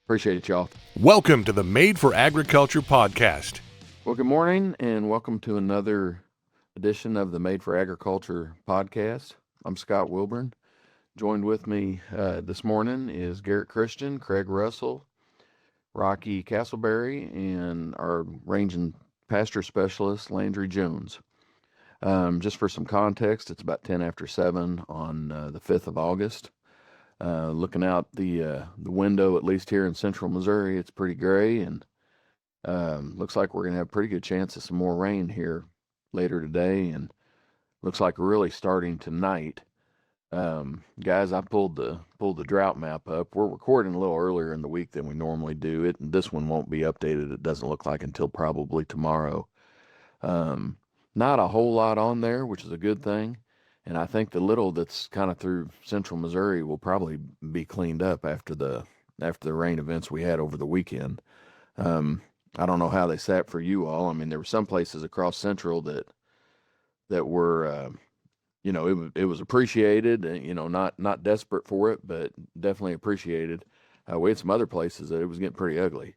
Appreciate it, y'all. Welcome to the Made for Agriculture podcast. Well, good morning and welcome to another edition of the Made for Agriculture podcast. I'm Scott Wilburn. Joined with me this morning is Garrett Christian, Craig Russell, Rocky Castleberry, and our range and pasture specialist, Landry Jones. Just for some context, it's about 10 after 7 on the 5th of August. Looking out the window, at least here in central Missouri, it's pretty gray, and looks like we're going to have a pretty good chance of some more rain here later today, and looks like really starting tonight. Guys, I pulled the drought map up. We're recording a little earlier in the week than we normally do. This one won't be updated, it doesn't look like, until probably tomorrow. Not a whole lot on there, which is a good thing. And I think the little that's kind of through central Missouri will probably be cleaned up after the rain events we had over the weekend. I don't know how they sat for you all. I mean, there were some places across central that were, it was appreciated, not desperate for it, but definitely appreciated. We had some other places that it was getting pretty ugly.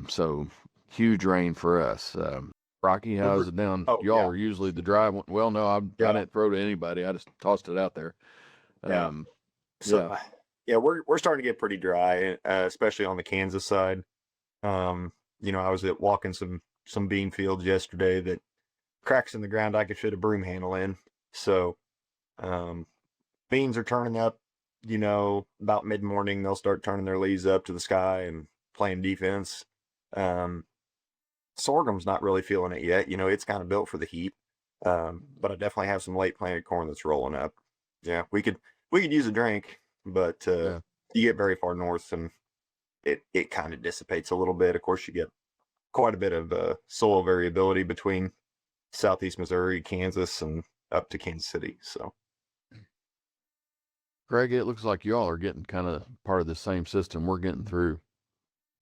So huge rain for us. Rocky, how's it down? Y'all are usually the dry one. Well, no, I didn't throw to anybody. I just tossed it out there. We're starting to get pretty dry, especially on the Kansas side. I was walking some bean fields yesterday that cracks in the ground I could fit a broom handle in. So beans are turning up, about mid-morning. They'll start turning their leaves up to the sky and playing defense. Sorghum's not really feeling it yet. It's kind of built for the heat. But I definitely have some late planted corn that's rolling up. Yeah, we could use a drink, but you get very far north and it kind of dissipates a little bit. Of course, you get quite a bit of soil variability between southeast Missouri, Kansas, and up to Kansas City. So, Greg, it looks like y'all are getting kind of part of the same system we're getting through,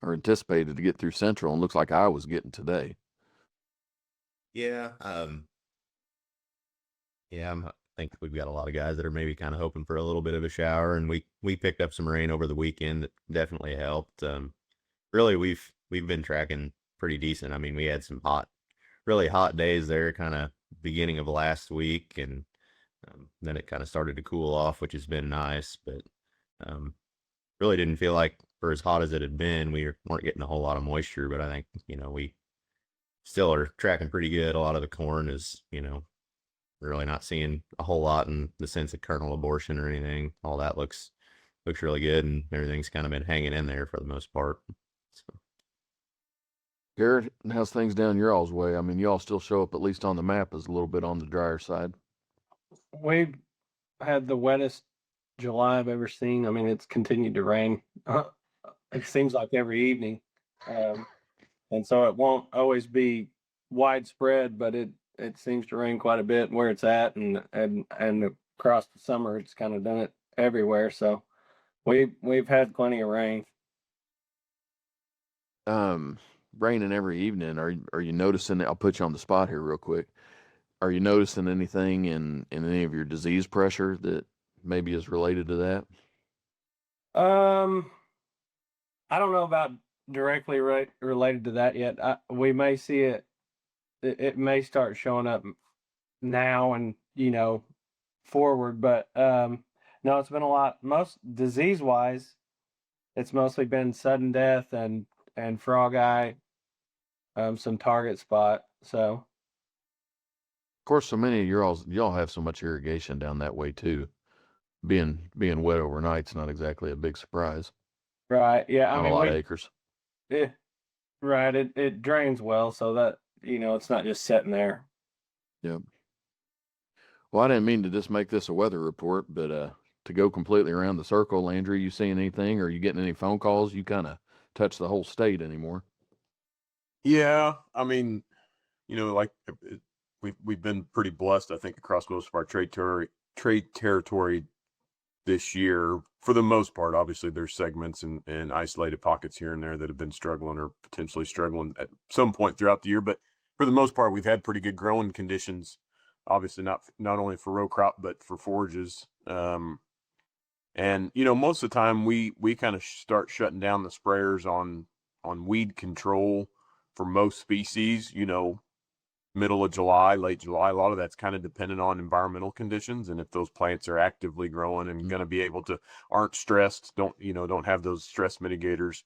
or anticipated to get through central, and looks like I was getting today. Yeah. I think we've got a lot of guys that are maybe kind of hoping for a little bit of a shower, and we picked up some rain over the weekend that definitely helped. Really, we've been tracking pretty decent. I mean, we had some really hot days there, kind of beginning of last week, and then it kind of started to cool off, which has been nice, but really didn't feel like, for as hot as it had been, we weren't getting a whole lot of moisture. But I think, we still are tracking pretty good. A lot of the corn is, really not seeing a whole lot in the sense of kernel abortion or anything. All that looks really good, and everything's kind of been hanging in there for the most part. So. Garrett, how's things down your all's way? I mean, y'all still show up, at least on the map, as a little bit on the drier side. We've had the wettest July I've ever seen. I mean, it's continued to rain. It seems like every evening. And so it won't always be widespread, but it seems to rain quite a bit where it's at, and across the summer it's kind of done it everywhere. So we've had plenty of rain. Raining every evening. Are you noticing? I'll put you on the spot here real quick. Are you noticing anything in any of your disease pressure that maybe is related to that? I don't know about directly related to that yet. We may see it. It may start showing up now and forward, but no, it's been a lot. Most disease wise, it's mostly been sudden death and frog eye, some target spot. So, of course, so many of y'all have so much irrigation down that way too. Being wet overnight's not exactly a big surprise. Right. Yeah. A lot of acres. Yeah. Right. It drains well, so that it's not just sitting there. Yep. Well, I didn't mean to just make this a weather report, but to go completely around the circle, Landry, you seeing anything? Or are you getting any phone calls? You kind of touch the whole state anymore. Yeah, I mean, we've been pretty blessed, I think, across most of our trade territory this year. For the most part, obviously, there's segments and isolated pockets here and there that have been struggling or potentially struggling at some point throughout the year. But for the most part, we've had pretty good growing conditions. Obviously, not only for row crop but for forages. And, most of the time we kind of start shutting down the sprayers on weed control for most species, middle of July, late July. A lot of that's kind of dependent on environmental conditions. And if those plants are actively growing and going to be able to, aren't stressed, don't have those stress mitigators.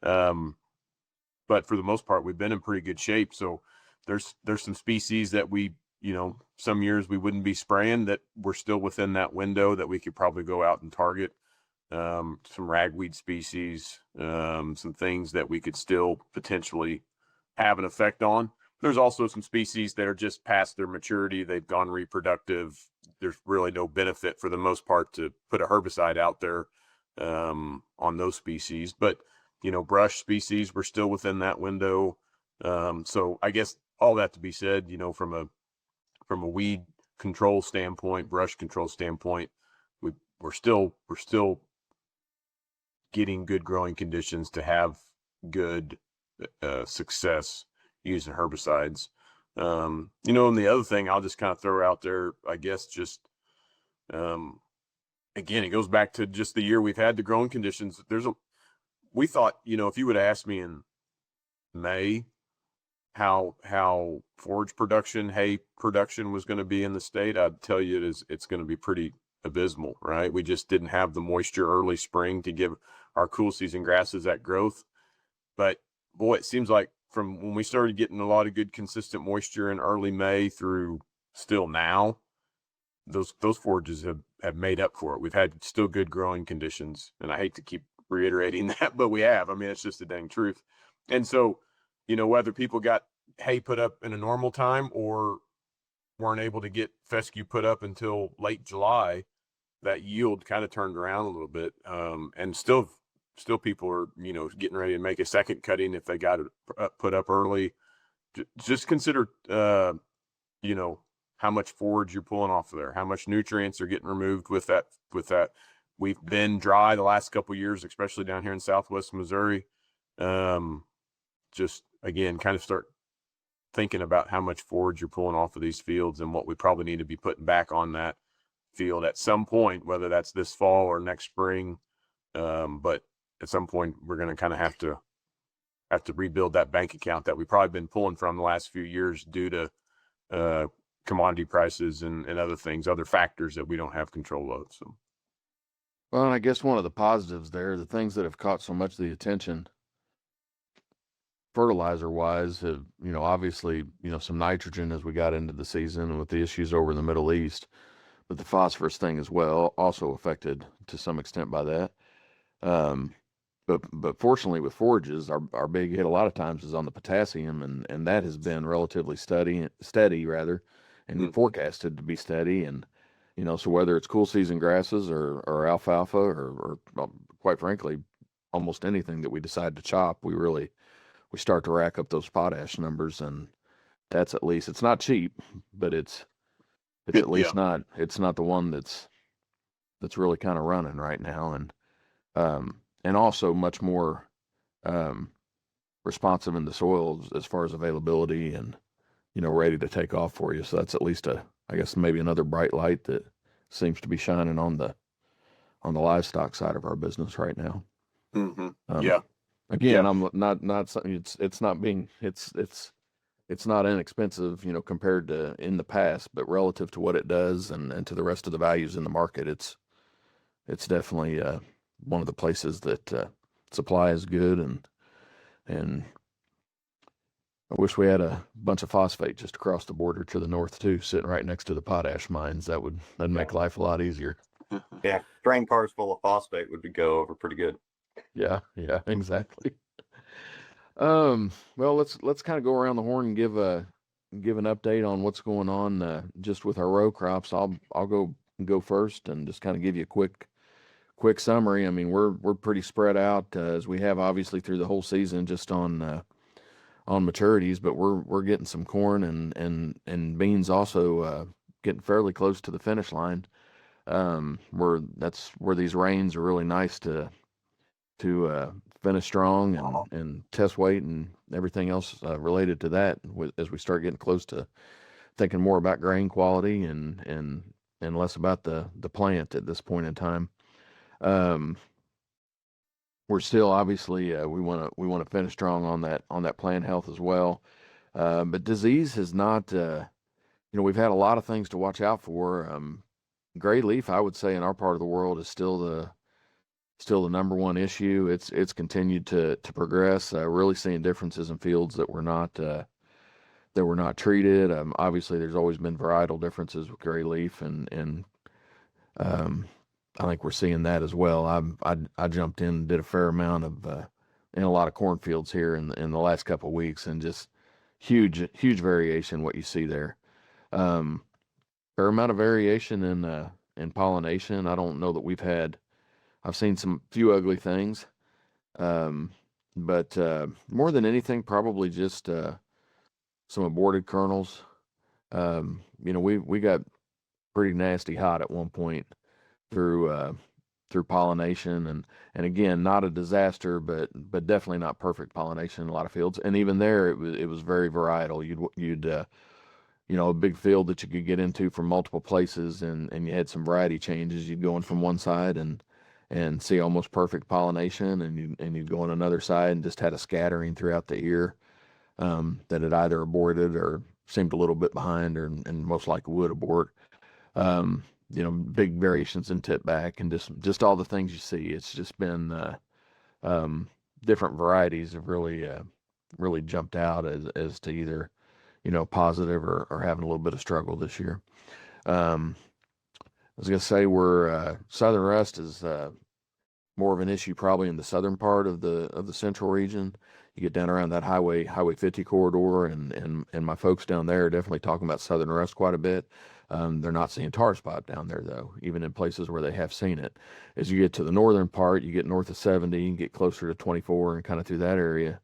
But for the most part, we've been in pretty good shape. So there's some species that we, some years we wouldn't be spraying that we're still within that window that we could probably go out and target. Some ragweed species, some things that we could still potentially have an effect on. There's also some species that are just past their maturity. They've gone reproductive. There's really no benefit for the most part to put a herbicide out there on those species. But, brush species, we're still within that window. So I guess all that to be said, from a weed control standpoint, brush control standpoint, we're still getting good growing conditions to have good success using herbicides. And the other thing I'll just kind of throw out there, I guess, just again, it goes back to just the year we've had the growing conditions. We thought, if you would have asked me in May how forage production, hay production was going to be in the state, I'd tell you it's going to be pretty abysmal, right? We just didn't have the moisture early spring to give our cool season grasses that growth. But boy, it seems like from when we started getting a lot of good consistent moisture in early May through still now, those forages have made up for it. We've had still good growing conditions, and I hate to keep reiterating that, but we have. I mean, it's just the dang truth. And so, whether people got hay put up in a normal time or weren't able to get fescue put up until late July, that yield kind of turned around a little bit. And still people are, getting ready to make a second cutting if they got it put up early. Just consider, how much forage you're pulling off of there, how much nutrients are getting removed with that. We've been dry the last couple of years, especially down here in Southwest Missouri. Just again, kind of start thinking about how much forage you're pulling off of these fields and what we probably need to be putting back on that field at some point, whether that's this fall or next spring. But at some point we're going to kind of have to rebuild that bank account that we've probably been pulling from the last few years due to commodity prices and other things, other factors that we don't have control of. So, well, and I guess one of the positives there, the things that have caught so much of the attention fertilizer wise have, obviously, some nitrogen as we got into the season and with the issues over in the Middle East, but the phosphorus thing as well also affected to some extent by that. But fortunately with forages, our big hit a lot of times is on the potassium, and that has been relatively steady rather, and forecasted to be steady. And, so whether it's cool season grasses or alfalfa or quite frankly, almost anything that we decide to chop, we start to rack up those potash numbers, and that's at least, it's not cheap, but it's at least not the one that's really kind of running right now. And also much more responsive in the soil as far as availability and, ready to take off for you. So that's at least I guess maybe another bright light that seems to be shining on the livestock side of our business right now. Yeah. Again, I'm not something. It's not inexpensive, compared to in the past, but relative to what it does and to the rest of the values in the market, it's definitely one of the places that supply is good, and I wish we had a bunch of phosphate just across the border to the north too, sitting right next to the potash mines. That'd make life a lot easier. Yeah, train cars full of phosphate would go over pretty good. Yeah, exactly. Well, let's kind of go around the horn and give an update on what's going on just with our row crops. I'll go first and just kind of give you a quick summary. I mean, we're pretty spread out as we have obviously through the whole season just on maturities, but we're getting some corn and beans also getting fairly close to the finish line. That's where these rains are really nice to finish strong and test weight and everything else related to that as we start getting close to thinking more about grain quality and less about the plant at this point in time. Um, we're still obviously we want to finish strong on that plant health as well. But disease has not. We've had a lot of things to watch out for. Gray leaf, I would say, in our part of the world is still the number one issue. It's continued to progress. Really seeing differences in fields that were not treated. Obviously, there's always been varietal differences with gray leaf, and um, I think we're seeing that as well. I jumped in and did a fair amount of in a lot of cornfields here in the last couple of weeks, and just huge variation what you see there. Um, Fair amount of variation in pollination. I don't know that I've seen some few ugly things, um, but more than anything, probably just some aborted kernels. We got pretty nasty hot at one point through pollination, and again, not a disaster, but definitely not perfect pollination in a lot of fields. And even there, it was very varietal. You'd a big field that you could get into from multiple places, and you had some variety changes. You'd go in from one side and see almost perfect pollination, and you'd go on another side and just had a scattering throughout the ear that had either aborted or seemed a little bit behind, and most likely would abort. Big variations in tip back, and just all the things you see. It's just been different varieties have really jumped out as to either positive or having a little bit of struggle this year. I was going to say we're southern rust is more of an issue probably in the southern part of the central region. You get down around that Highway 50 corridor, and my folks down there are definitely talking about southern rust quite a bit. They're not seeing tar spot down there though, even in places where they have seen it. As you get to the northern part, you get north of 70 and get closer to 24 and kind of through that area.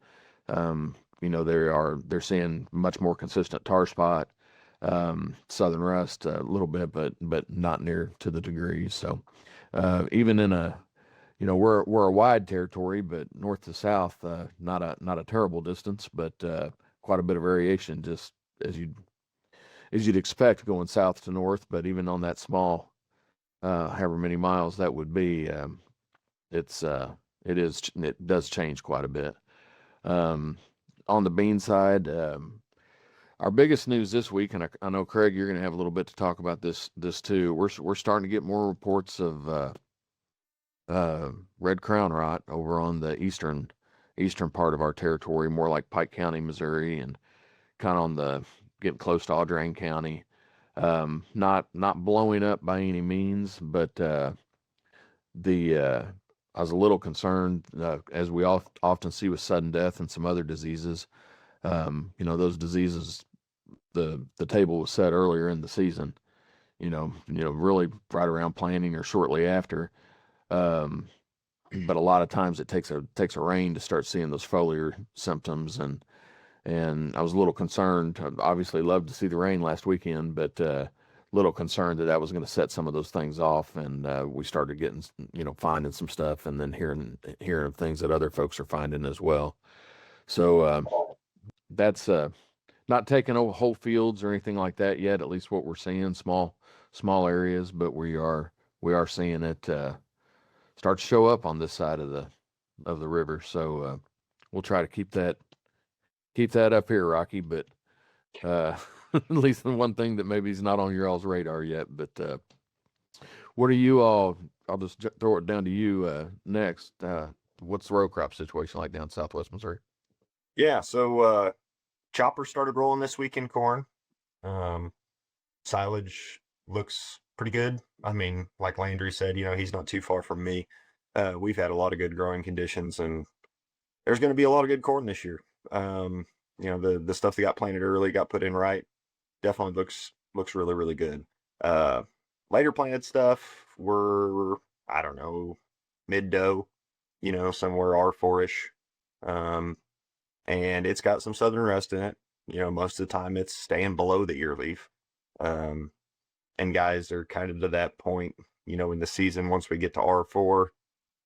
They're seeing much more consistent tar spot, southern rust a little bit, but not near to the degree. So even in we're a wide territory, but north to south, not a terrible distance, but quite a bit of variation, just as you'd expect going south to north. But even on that small, however many miles that would be, it does change quite a bit. On the bean side, our biggest news this week, and I know Craig, you're going to have a little bit to talk about this too. We're starting to get more reports of red crown rot over on the eastern part of our territory, more like Pike County, Missouri, and kind of on the getting close to Audrain County. Not blowing up by any means, but I was a little concerned, as we often see with sudden death and some other diseases. Those diseases, the table was set earlier in the season. Really right around planting or shortly after. But a lot of times it takes a rain to start seeing those foliar symptoms, and I was a little concerned. I obviously loved to see the rain last weekend, but little concerned that was going to set some of those things off, and we started getting finding some stuff, and then hearing things that other folks are finding as well. So that's not taking over whole fields or anything like that yet. At least what we're seeing, small areas, but we are seeing it start to show up on this side of the river. So we'll try to keep that up here, Rocky. But at least the one thing that maybe is not on your all's radar yet. But what are you all? I'll just throw it down to you next. What's the row crop situation like down Southwest Missouri? Yeah, so chopper started rolling this week in corn. Silage looks pretty good. I mean, like Landry said, he's not too far from me. We've had a lot of good growing conditions, and there's going to be a lot of good corn this year. The stuff that got planted early, got put in right, definitely looks really, really good. Later planted stuff, we're, I don't know, mid-dough, somewhere R4-ish. And it's got some southern rust in it. Most of the time it's staying below the ear leaf. And guys are kind of to that point, in the season, once we get to R4,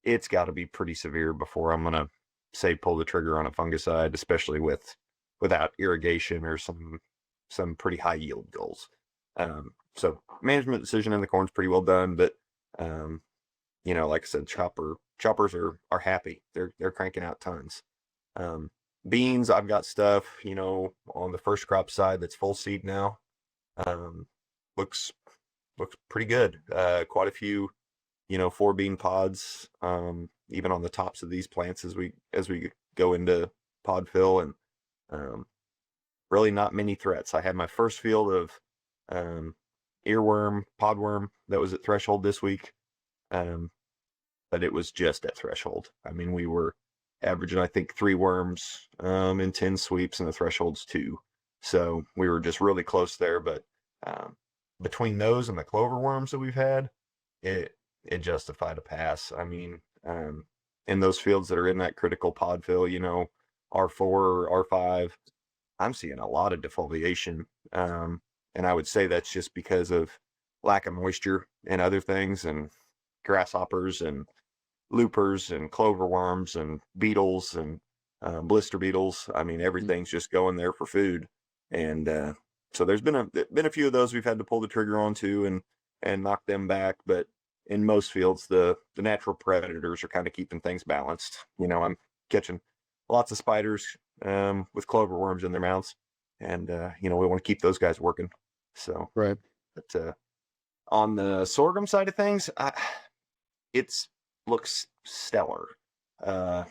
it's got to be pretty severe before I'm going to say pull the trigger on a fungicide, especially without irrigation or some pretty high yield goals. So management decision in the corn's pretty well done, but like I said, choppers are happy. They're cranking out tons. Beans, I've got stuff, on the first crop side that's full seed now. Um, looks pretty good. Quite a few, 4 bean pods, even on the tops of these plants as we go into pod fill, and really not many threats. I had my first field of earworm, podworm that was at threshold this week, but it was just at threshold. I mean, we were averaging, I think, 3 worms in 10 sweeps, and the threshold's 2. So we were just really close there. But between those and the clover worms that we've had, it justified a pass. I mean, in those fields that are in that critical pod fill, R4 or R5, I'm seeing a lot of defoliation. And I would say that's just because of lack of moisture and other things, and grasshoppers and loopers and clover worms and beetles and blister beetles. I mean, everything's just going there for food. And so there's been a few of those we've had to pull the trigger on too, and knock them back. But in most fields, the natural predators are kind of keeping things balanced. I'm catching lots of spiders with clover worms in their mouths, and we want to keep those guys working. So, Right. But on the sorghum side of things, it looks stellar. I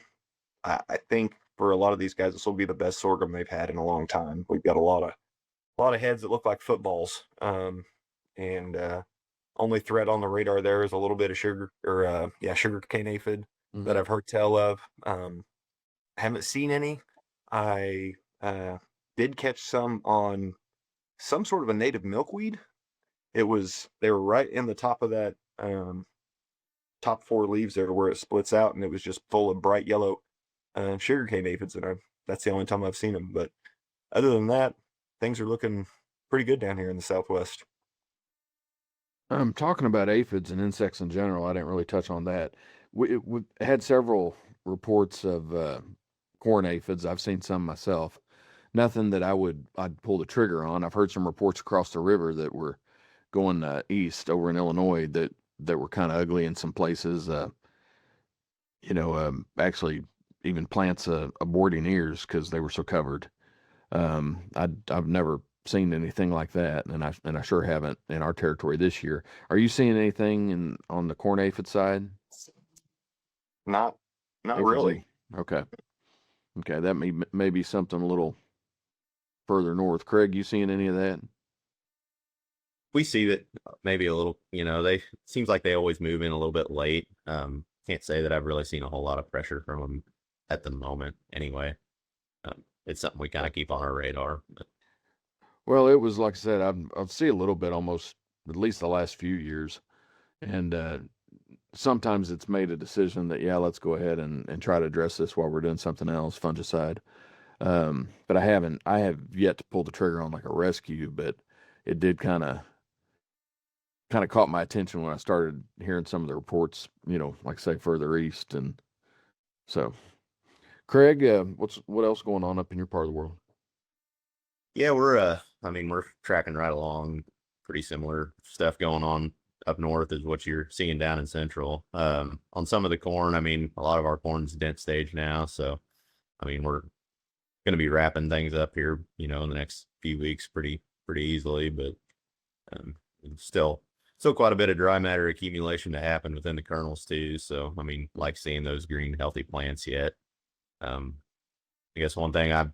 think for a lot of these guys, this will be the best sorghum they've had in a long time. We've got a lot of heads that look like footballs, and only threat on the radar there is a little bit of sugar cane aphid that I've heard tell of. Haven't seen any. I did catch some on some sort of a native milkweed. They were right in the top of that top 4 leaves there where it splits out, and it was just full of bright yellow sugarcane aphids, and that's the only time I've seen them. But other than that, things are looking pretty good down here in the Southwest. Talking about aphids and insects in general, I didn't really touch on that. We had several reports of corn aphids. I've seen some myself. Nothing that I'd pull the trigger on. I've heard some reports across the river that were going east over in Illinois that were kind of ugly in some places. Actually even plants aborting ears because they were so covered. I've never seen anything like that, and I sure haven't in our territory this year. Are you seeing anything on the corn aphid side? Not Aphids really. Okay. That may be something a little further north. Craig, you seeing any of that? We see that maybe a little, they seems like they always move in a little bit late. Can't say that I've really seen a whole lot of pressure from them at the moment anyway. It's something we kind of keep on our radar. But. Well, it was like I said, I've seen a little bit almost at least the last few years, and sometimes it's made a decision that let's go ahead and try to address this while we're doing something else, fungicide. But I have yet to pull the trigger on like a rescue, but it did kind of caught my attention when I started hearing some of the reports, like I say, further east. And so, Craig, what else going on up in your part of the world? Yeah, we're tracking right along. Pretty similar stuff going on up north is what you're seeing down in central. On some of the corn, a lot of our corn's dent stage now, so we're going to be wrapping things up here, in the next few weeks pretty easily, but still quite a bit of dry matter accumulation to happen within the kernels too. So like seeing those green healthy plants yet. I guess one thing I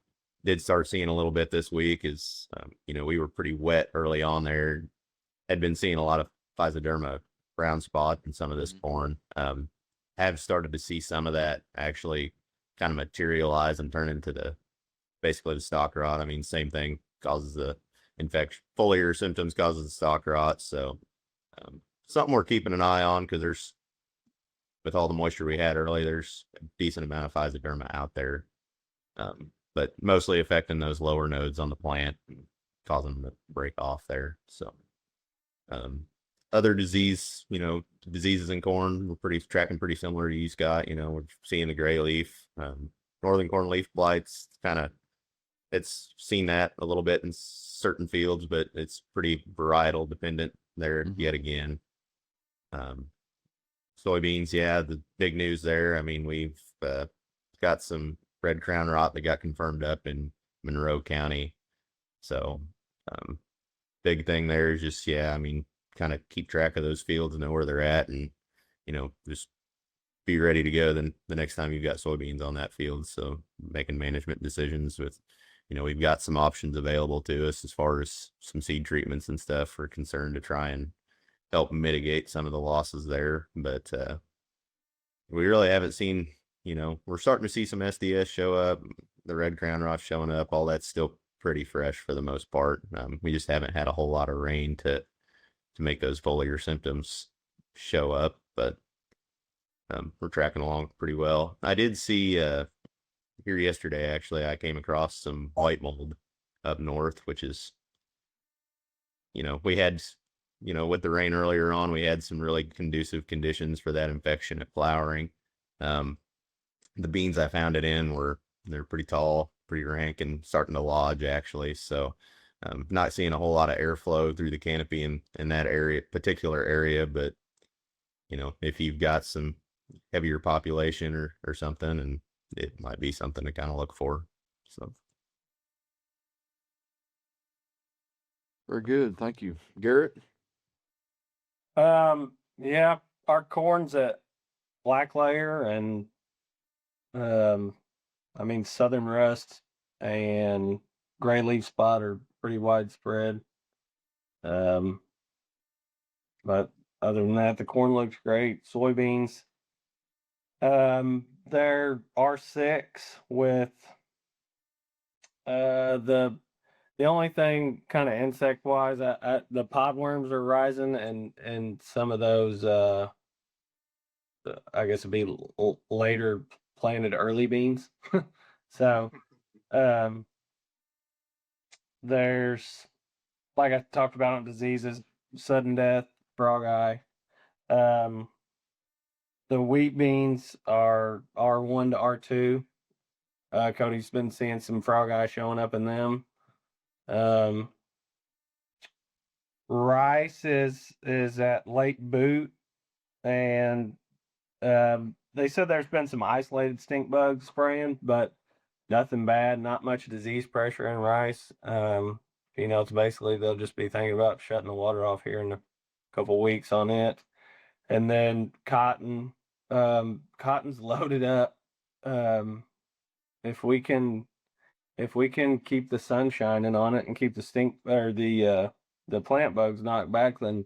did start seeing a little bit this week is we were pretty wet early on there. Had been seeing a lot of physoderma brown spot in some of this corn. Have started to see some of that actually kind of materialize and turn into basically the stalk rot. Same thing causes the infection. Foliar symptoms causes the stalk rot. So something we're keeping an eye on, because with all the moisture we had early, there's a decent amount of physoderma out there, but mostly affecting those lower nodes on the plant and causing them to break off there. So other diseases in corn, we're tracking pretty similar to you, Scott. We're seeing the gray leaf, northern corn leaf blights. It's seen that a little bit in certain fields, but it's pretty varietal dependent there yet again. Soybeans, yeah, the big news there. I mean, we've got some red crown rot that got confirmed up in Monroe County. So, big thing there is just, yeah, I mean, kind of keep track of those fields, know where they're at, and, just be ready to go then the next time you've got soybeans on that field. So making management decisions with, we've got some options available to us as far as some seed treatments and stuff for concern to try and help mitigate some of the losses there. But we really haven't seen, we're starting to see some SDS show up, the red crown rot showing up. All that's still pretty fresh for the most part. We just haven't had a whole lot of rain to make those foliar symptoms show up, but we're tracking along pretty well. I did see here yesterday, actually, I came across some white mold up north, which is, we had, with the rain earlier on, we had some really conducive conditions for that infection at flowering. The beans I found it in they're pretty tall, pretty rank, and starting to lodge actually. So not seeing a whole lot of airflow through the canopy in that particular area, but if you've got some heavier population or something, and it might be something to kind of look for. So Very good. Thank you. Garrett? Yeah, our corn's at black layer and I mean southern rust and gray leaf spot are pretty widespread. But other than that, the corn looks great. Soybeans, they're R6 with the only thing kind of insect wise, the podworms are rising and some of those I guess it'd be later planted early beans. So there's, like I talked about on diseases, sudden death, frog eye. The wheat beans are R1 to R2. Cody's been seeing some frog eye showing up in them. Rice is at late boot, and they said there's been some isolated stink bugs spraying, but nothing bad, not much disease pressure in rice. It's basically they'll just be thinking about shutting the water off here in a couple weeks on it. And then cotton, cotton's loaded up. If we can keep the sun shining on it and keep the stink or the plant bugs knocked back, then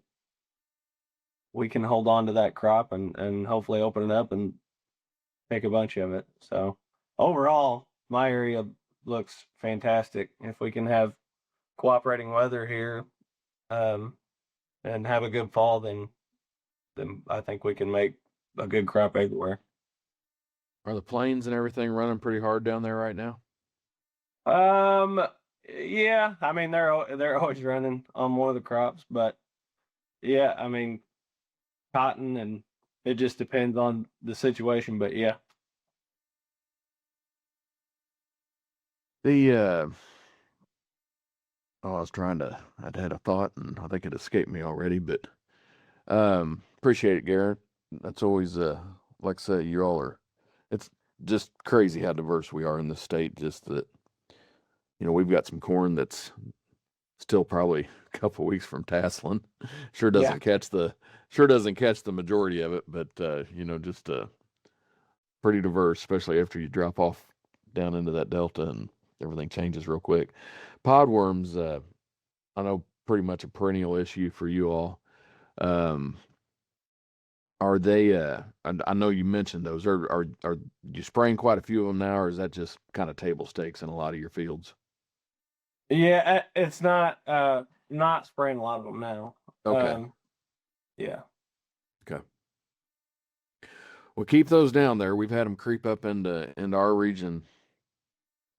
we can hold on to that crop and hopefully open it up and pick a bunch of it. So overall, my area looks fantastic. If we can have cooperating weather here, and have a good fall, then I think we can make a good crop everywhere. Are the planes and everything running pretty hard down there right now? Yeah, I mean they're always running on one of the crops, but yeah, I mean cotton, and it just depends on the situation, but yeah. I'd had a thought and I think it escaped me already, but appreciate it, Garrett. That's always like I say, you all are, it's just crazy how diverse we are in this state. Just that, we've got some corn that's still probably a couple weeks from tasseling. Sure doesn't catch the majority of it, but just pretty diverse, especially after you drop off down into that delta and everything changes real quick. Podworms, I know pretty much a perennial issue for you all. Are they? I know you mentioned those. Are you spraying quite a few of them now, or is that just kind of table stakes in a lot of your fields? Yeah, it's not spraying a lot of them now. Okay. Yeah. Okay. Well, keep those down there. We've had them creep up into our region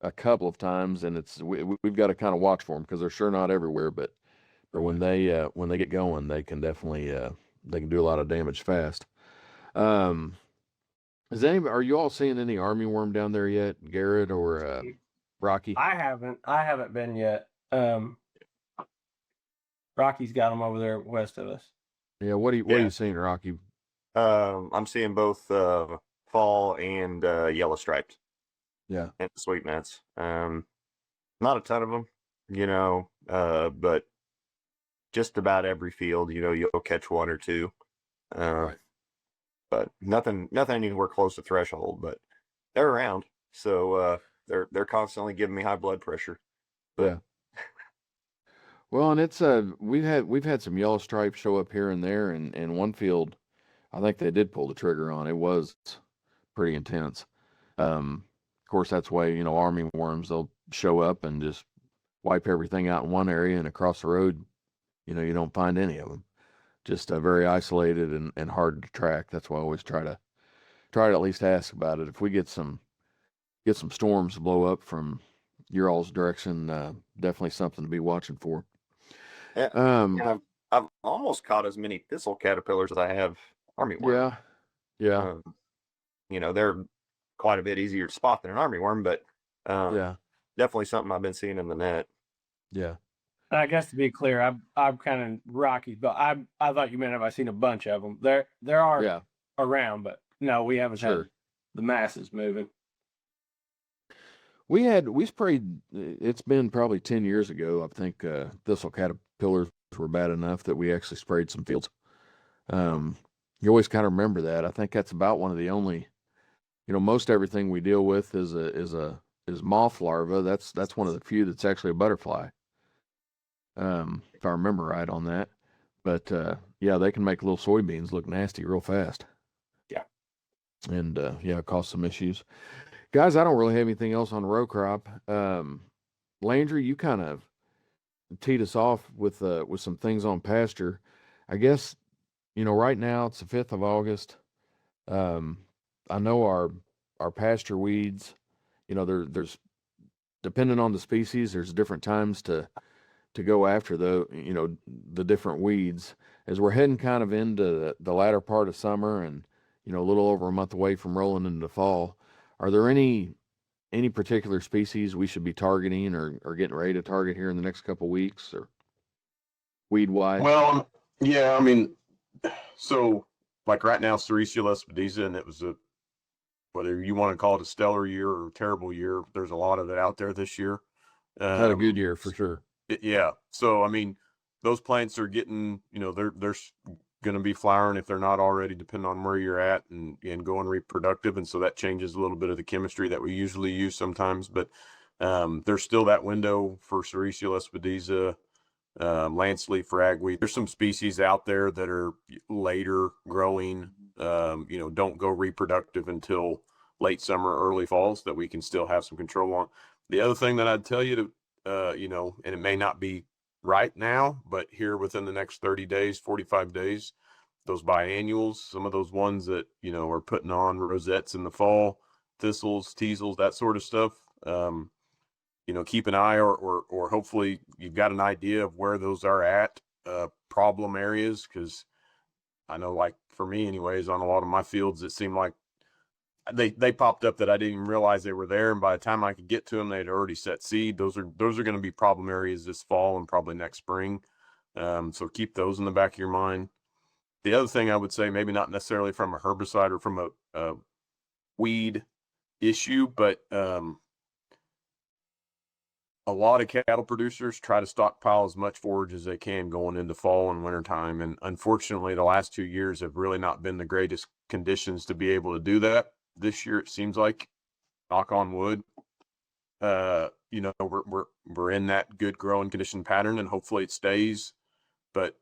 a couple of times, and we've got to kind of watch for them because they're sure not everywhere. But when they get going, they can definitely they can do a lot of damage fast. Are you all seeing any armyworm down there yet, Garrett or Rocky? I haven't been yet. Rocky's got them over there west of us. Yeah. What are you seeing, Rocky? I'm seeing both fall and yellow striped Yeah. and sweet nuts. Not a ton of them, but just about every field, you'll catch one or two. Right. But nothing anywhere close to threshold, but they're around. So they're constantly giving me high blood pressure. But Yeah. Well, and it's we've had some yellow stripes show up here and there, and one field, I think they did pull the trigger on. It was pretty intense. Of course, that's why army worms, they'll show up and just wipe everything out in one area, and across the road, you don't find any of them. Just very isolated and hard to track. That's why I always try to at least ask about it. If we get some storms blow up from your all's direction, definitely something to be watching for. yeah, Um, and I've almost caught as many thistle caterpillars as I have army worm. yeah, They're quite a bit easier to spot than an army worm, but yeah, definitely something I've been seeing in the net. yeah. I guess to be clear, I'm kind of rocky, but I thought you meant have I seen a bunch of them? There are Yeah, around, but no, we haven't had sure. the masses moving. We sprayed. It's been probably 10 years ago. I think thistle caterpillars were bad enough that we actually sprayed some fields. You always kind of remember that. I think that's about one of the only. Most everything we deal with is moth larva. That's one of the few that's actually a butterfly. If I remember right on that. But yeah, they can make little soybeans look nasty real fast. Yeah. And yeah, cause some issues. Guys, I don't really have anything else on row crop. Landry, you kind of teed us off with some things on pasture. I guess, right now it's the 5th of August. I know our pasture weeds, there's depending on the species, there's different times to go after the different weeds. As we're heading kind of into the latter part of summer and, a little over a month away from rolling into fall, are there any particular species we should be targeting or getting ready to target here in the next couple weeks, or weed wise? Well, yeah, I mean, so like right now, Sericea lespedeza, and it was whether you want to call it a stellar year or a terrible year, there's a lot of it out there this year. Had a good year for sure. Yeah. So, I mean, those plants are getting, they're going to be flowering if they're not already, depending on where you're at and going reproductive. And so that changes a little bit of the chemistry that we usually use sometimes. But there's still that window for Sericea lespedeza, lance leaf ragweed. There's some species out there that are later growing, don't go reproductive until late summer, early falls, that we can still have some control on. The other thing that I'd tell you to, and it may not be right now, but here within the next 30 days, 45 days, those biannuals, some of those ones that, are putting on rosettes in the fall, thistles, teasels, that sort of stuff. Keep an eye or hopefully you've got an idea of where those are at, problem areas. Cause I know, like for me anyways, on a lot of my fields, it seemed like they popped up that I didn't even realize they were there. And by the time I could get to them, they'd already set seed. Those are going to be problem areas this fall and probably next spring. So keep those in the back of your mind. The other thing I would say, maybe not necessarily from a herbicide or from a weed issue, but a lot of cattle producers try to stockpile as much forage as they can going into fall and wintertime. And unfortunately, the last 2 years have really not been the greatest conditions to be able to do that. This year, it seems like, knock on wood, we're in that good growing condition pattern, and hopefully it stays. But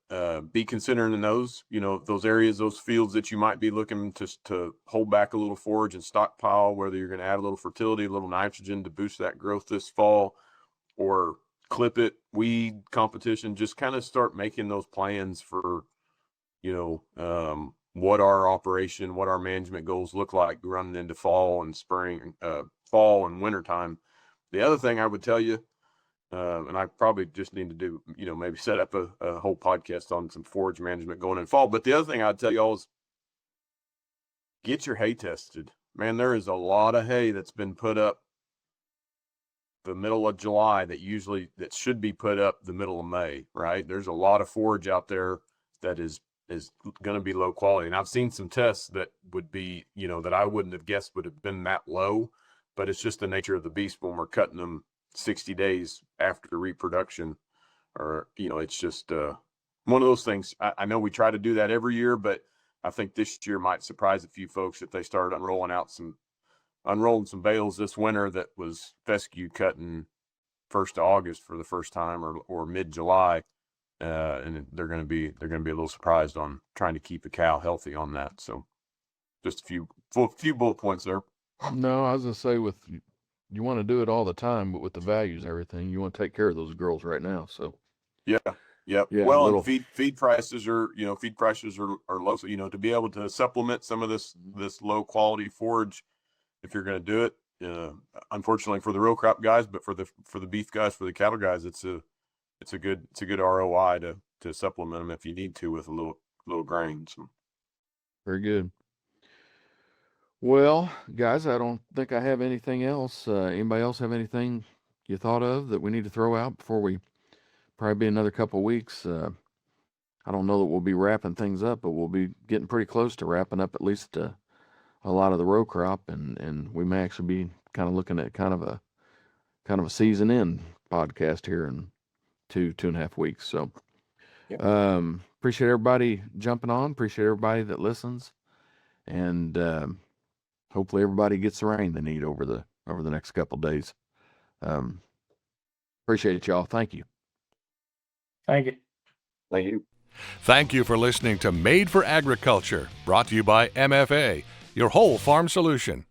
be considering in those, those areas, those fields that you might be looking to hold back a little forage and stockpile, whether you're going to add a little fertility, a little nitrogen to boost that growth this fall, or clip it, weed competition. Just kind of start making those plans for, what our operation, what our management goals look like running into fall and spring, fall and winter time. The other thing I would tell you, and I probably just need to do, maybe set up a whole podcast on some forage management going in fall. But the other thing I'd tell y'all is get your hay tested. Man, there is a lot of hay that's been put up the middle of July that should be put up the middle of May, right? There's a lot of forage out there that is going to be low quality. And I've seen some tests that would be, that I wouldn't have guessed would have been that low, but it's just the nature of the beast when we're cutting them 60 days after reproduction, or, it's just one of those things. I know we try to do that every year, but I think this year might surprise a few folks if they started unrolling some bales this winter that was fescue cutting 1st of August for the first time, or mid-July. And they're going to be a little surprised on trying to keep a cow healthy on that. So just a few bullet points there. No, I was gonna say, you want to do it all the time, but with the values and everything, you want to take care of those girls right now. So yeah. Well, and feed prices are low. So, to be able to supplement some of this low quality forage, if you're going to do it, unfortunately for the row crop guys, but for the beef guys, for the cattle guys, it's a good ROI to supplement them if you need to with a little grain. So. very good. Well, guys, I don't think I have anything else. Anybody else have anything you thought of that we need to throw out before we probably be another couple of weeks? I don't know that we'll be wrapping things up, but we'll be getting pretty close to wrapping up at least a lot of the row crop, and we may actually be kind of looking at kind of a season end podcast here in 2.5 weeks. So, appreciate everybody jumping on. Appreciate everybody that listens, and hopefully everybody gets the rain they need over the next couple of days. Appreciate it, y'all. Thank you. Thank you. Thank you. Thank you for listening to Made for Agriculture, brought to you by MFA, your whole farm solution.